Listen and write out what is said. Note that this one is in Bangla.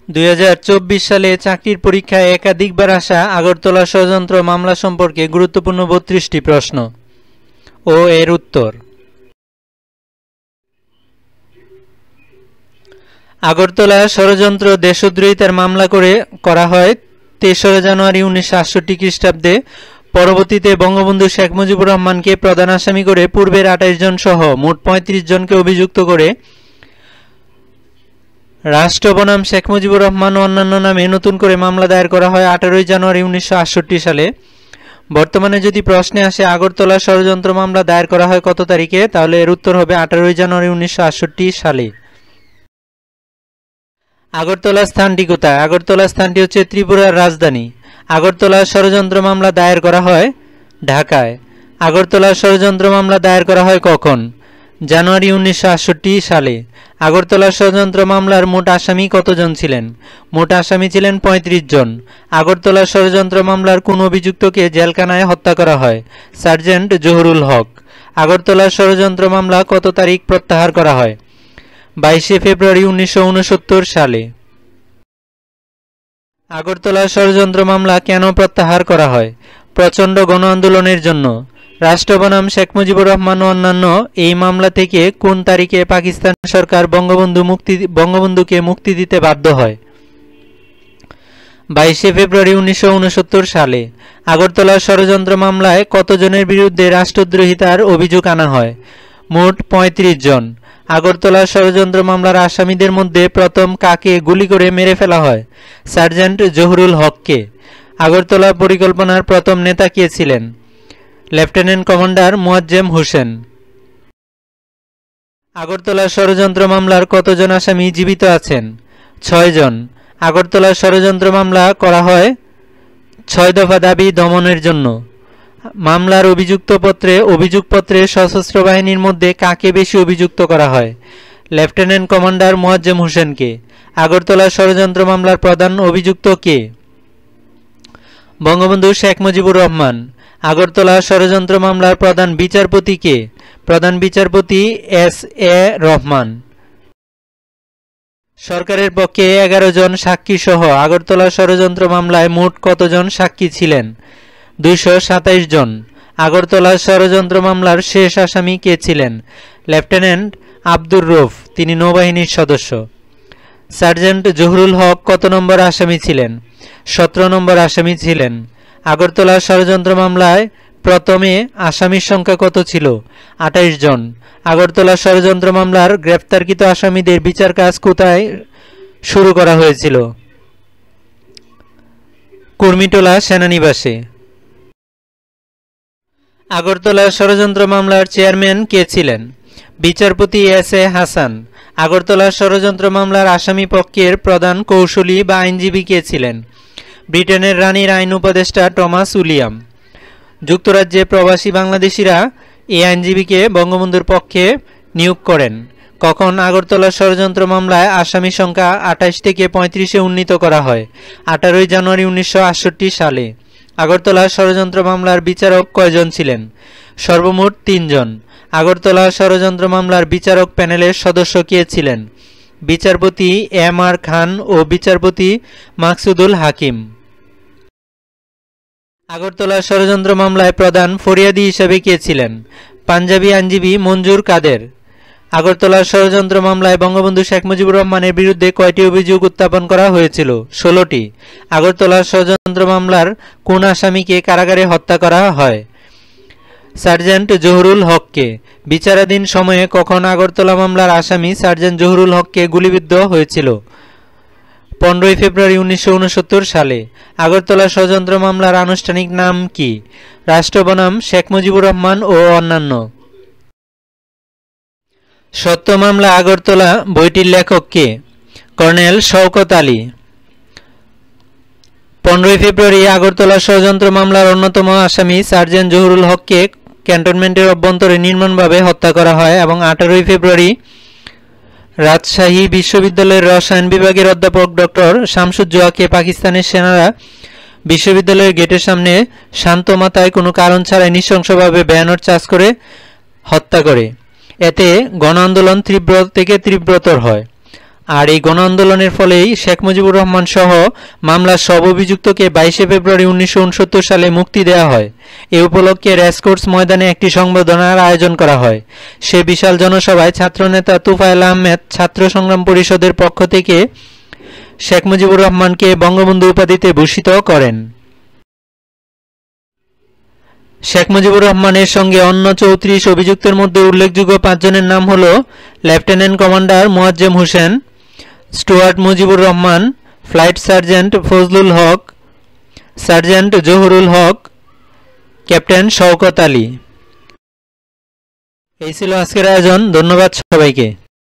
2024 সালে চাকরির পরীক্ষায় একাধিকবার আসা আগরতলা ষড়যন্ত্র মামলা সম্পর্কে গুরুত্বপূর্ণ 32টি প্রশ্ন ও এর উত্তর। আগরতলা ষড়যন্ত্র দেশদ্রোহিতার মামলা করা হয় 3রা জানুয়ারি 1968 খ্রিস্টাব্দে। পরবর্তীতে বঙ্গবন্ধু শেখ মুজিবুর রহমানকে প্রধান আসামি করে পূর্বের 28 জন সহ মোট 35 জনকে অভিযুক্ত করে রাষ্ট্র বনাম শেখ মুজিবুর রহমান ও অন্যান্য নামে নতুন করে মামলা দায়ের করা হয় 18 জানুয়ারি 1968 সালে। বর্তমানে যদি প্রশ্নে আসে আগরতলা ষড়যন্ত্র মামলা দায়ের করা হয় কত তারিখে, তাহলে এর উত্তর হবে 18 জানুয়ারি 1968 সালে। আগরতলা স্থানটি কোথায়? আগরতলা স্থানটি হচ্ছে ত্রিপুরার রাজধানী। আগরতলা ষড়যন্ত্র মামলা দায়ের করা হয় ঢাকায়। আগরতলা ষড়যন্ত্র মামলা দায়ের করা হয় কখন? জানুয়ারি 1968 সালে। আগরতলা ষড়যন্ত্র মামলার মোট আসামি কতজন ছিলেন? মোট আসামি ছিলেন 35 জন। আগরতলা ষড়যন্ত্র মামলার কোন অভিযুক্তকে জেলখানায় হত্যা করা হয়? সার্জেন্ট জহুরুল হক। আগরতলা ষড়যন্ত্র মামলা কত তারিখ প্রত্যাহার করা হয়? 22 ফেব্রুয়ারি 1969 সালে। আগরতলা ষড়যন্ত্র মামলা কেন প্রত্যাহার করা হয়? প্রচণ্ড গণ আন্দোলনের জন্য। রাষ্ট্র বনাম শেখ মুজিবুর রহমান ও অন্যান্য এই মামলা থেকে কোন তারিখে পাকিস্তান সরকার বঙ্গবন্ধুকে মুক্তি দিতে বাধ্য হয়? 22 ফেব্রুয়ারি 1969 সালে। আগরতলা ষড়যন্ত্র মামলায় কতজনের বিরুদ্ধে রাষ্ট্রদ্রোহিতার অভিযোগ আনা হয়? মোট 35 জন। আগরতলা ষড়যন্ত্র মামলার আসামিদের মধ্যে প্রথম কাকে গুলি করে মেরে ফেলা হয়? সার্জেন্ট জহুরুল হককে। আগরতলা পরিকল্পনার প্রথম নেতা কে ছিলেন? Lieutenant commander Moazzem Hossain. আগরতলা ষড়যন্ত্র মামলার কতজন আসামি জীবিত আছেন? 6 জন। আগরতলা ষড়যন্ত্র মামলা করা হয় 6 দফা দাবি দমনের জন্য। মামলার অভিযোগপত্রে সশস্ত্র বাহিনীর মধ্যে কাকে বেশি অভিযুক্ত করা হয়? লেফটেন্যান্ট কমান্ডার মোয়াজ্জেম হোসেনকে। আগরতলা ষড়যন্ত্র মামলার প্রধান অভিযুক্ত কে? বঙ্গবন্ধু শেখ মুজিবুর রহমান। আগরতলা ষড়যন্ত্র মামলার প্রধান বিচারপতি কে? প্রধান বিচারপতি S.A. রহমান। সরকারের পক্ষে 11 জন সাক্ষী সহ আগরতলা ষড়যন্ত্র মামলায় মোট কতজন সাক্ষী ছিলেন? 227 জন। আগরতলা ষড়যন্ত্র মামলার শেষ আসামি কে ছিলেন? লেফটেন্যান্ট আব্দুর রউফ, তিনি নৌবাহিনীর সদস্য। সার্জেন্ট জহুরুল হক কত নম্বর আসামি ছিলেন? 17 নম্বর আসামি ছিলেন। আগরতলা ষড়যন্ত্র মামলায় প্রথমে আসামির সংখ্যা কত ছিল? 28 জন। আগরতলা ষড়যন্ত্র মামলার গ্রেপ্তারকৃত আসামিদের বিচার কাজ কোথায় শুরু করা হয়েছিল? কুর্মিটোলা সেনানিবাসে। আগরতলা ষড়যন্ত্র মামলার চেয়ারম্যান কে ছিলেন? বিচারপতি S.A. হাসান। আগরতলা ষড়যন্ত্র মামলার আসামি পক্ষের প্রধান কৌশলী বা আইনজীবী কে ছিলেন? ব্রিটেনের রানীর আইন উপদেষ্টা টমাস উইলিয়াম। যুক্তরাজ্যে প্রবাসী বাংলাদেশিরা এই আইনজীবীকে বঙ্গবন্ধুর পক্ষে নিয়োগ করেন। কখন আগরতলা ষড়যন্ত্র মামলায় আসামি সংখ্যা 28 থেকে 35-এ উন্নীত করা হয়? 18 জানুয়ারি 1968 সালে। আগরতলা ষড়যন্ত্র মামলার বিচারক কয়জন ছিলেন? সর্বমোট 3 জন। আগরতলা ষড়যন্ত্র মামলার বিচারক প্যানেলের সদস্য কে ছিলেন? বিচারপতি M.R. খান ও বিচারপতি মাকসুদুল হাকিম। আগরতলা ষড়যন্ত্র মামলায় প্রধান ফরিয়াদি হিসেবে কে ছিলেন? পাঞ্জাবি আইনজীবী মঞ্জুর কাদের। আগরতলা ষড়যন্ত্র মামলায় বঙ্গবন্ধু শেখ মুজিবুর রহমানের বিরুদ্ধে কয়টি অভিযোগ উত্থাপন করা হয়েছিল? 16টি। আগরতলা ষড়যন্ত্র মামলার কোন আসামিকে কারাগারে হত্যা করা হয়? সার্জেন্ট জহুরুল হককে। বিচারাধীন সময়ে কখন আগরতলা মামলার আসামি সার্জেন্ট জহুরুল হককে গুলিবিদ্ধ হয়েছিল? 15 ফেব্রুয়ারি 1969 সালে। আগরতলা ষড়যন্ত্র মামলার আনুষ্ঠানিক নাম কি? রাষ্ট্র বনাম শেখ মুজিবুর রহমান ও অন্যান্য। সত্য মামলা আগরতলা বইটির লেখক কে? কর্নেল শওকত আলী। 15 ফেব্রুয়ারি আগরতলা ষড়যন্ত্র মামলার অন্যতম আসামি সার্জেন্ট জহুরুল হককে ক্যান্টনমেন্টের অভ্যন্তরে নির্মমভাবে হত্যা করা হয় এবং 18 ফেব্রুয়ারি রাজশাহী বিশ্ববিদ্যালয়ের রসায়ন বিভাগের অধ্যাপক ডক্টর শামসুজ্জোহাকে পাকিস্তানের সেনারা বিশ্ববিদ্যালয়ের গেটের সামনে শান্ত মাথায় কোনো কারণ ছাড়াই নৃশংসভাবে ব্যানার চাষ করে হত্যা করে। এতে গণ আন্দোলন তীব্র থেকে তীব্রতর হয়। আর এই গণ আন্দোলনের ফলেই শেখ মুজিবুর রহমান সহ মামলার সব অভিযুক্তকে 22 ফেব্রুয়ারি 1969 সালে মুক্তি দেওয়া হয়। এ উপলক্ষে রেসকোর্স ময়দানে একটি সংবর্ধনার আয়োজন করা হয়। সে বিশাল জনসভায় ছাত্রনেতা তুফায়েল আহমেদ ছাত্র সংগ্রাম পরিষদের পক্ষ থেকে শেখ মুজিবুর রহমানকে বঙ্গবন্ধু উপাধিতে ভূষিত করেন। শেখ মুজিবুর রহমানের সঙ্গে অন্য 34 অভিযুক্তের মধ্যে উল্লেখযোগ্য 5 জনের নাম হল lieutenant commander Moazzem Hossain, steward Mujibur Rahman, flight sergeant Fazlul Haque, sergeant Zahurul Haque, captain Shawkat Ali. এই ছিল আজকের আয়োজন। ধন্যবাদ সবাইকে।